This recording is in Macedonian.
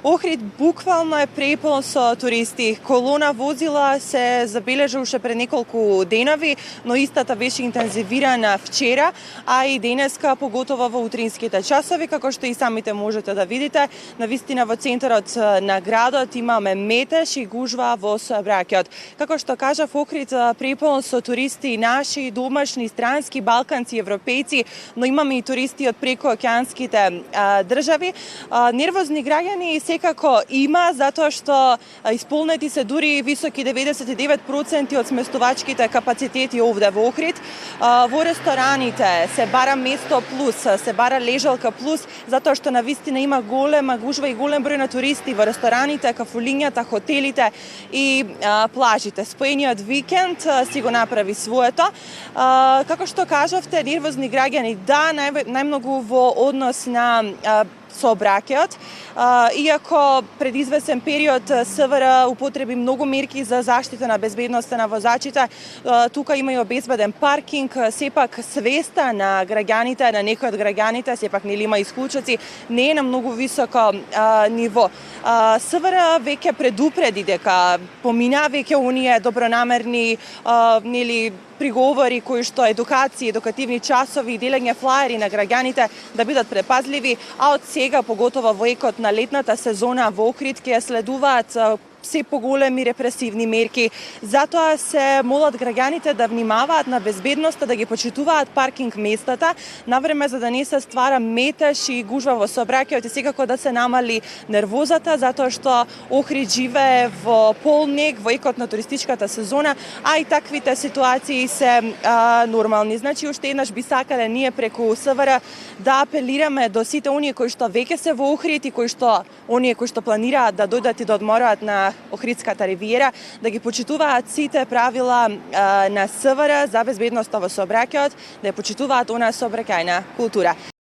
Охрид буквално е препон со туристи. Колона возила се забележа уште пред неколку денови, но истата беше интензивирана вчера, а и денеска, поготово во утринските часови, како што и самите можете да видите. Навистина во центарот на градот имаме метеж и гужва во сообраќајот. Како што кажав, Охрид препон со туристи наши, домашни, странски, балканци, европејци, но имаме и туристи од прекоокеанските држави. Нервозни граѓани секако има, затоа што исполнети се дури високи 99% од сместувачките капацитети овде во Охрид. Во рестораните се бара место плюс, се бара лежалка плюс, затоа што навистина има голема гужва и голем број на туристи во рестораните, кафулињата, хотелите и плажите. Споениот викенд си го направи своето. Како што кажавте, нервозни граѓани, да, најмногу во однос на сообраќајот. Иако пред извесен период СВР употреби многу мерки за заштита на безбедноста на возачите, тука има и обезбеден паркинг, сепак свеста на граѓаните, на некои од граѓаните, сепак нели има исклучоци, не е на многу високо ниво. СВР веќе предупреди дека помина веќе оние добронамерни нели приговори кои што едукација, едукативни часови и делење флаери на граѓаните да бидат предпазливи, а од сега, поготово во екот на летната сезона во Охрид, ќе следуваат се поголеми репресивни мерки. Затоа се молат граѓаните да внимаваат на безбедноста, да ги почитуваат паркинг местата, навреме за да не се ствара метеж и гужва во сообраќајот и секако да се намали нервозата, затоа што Охрид живее во полнег, во екот на туристичката сезона, а и таквите ситуации се нормални. Значи, уште еднаш би сакале ние преку СВР да апелираме до сите оние кои што веќе се во Охрид и кои што планираат да дојдат и да одмораат на Охридската ривиера, да ги почитуваат сите правила на СВР за безбедноста во сообраќајот, да ја почитуваат онаа сообраќајна култура.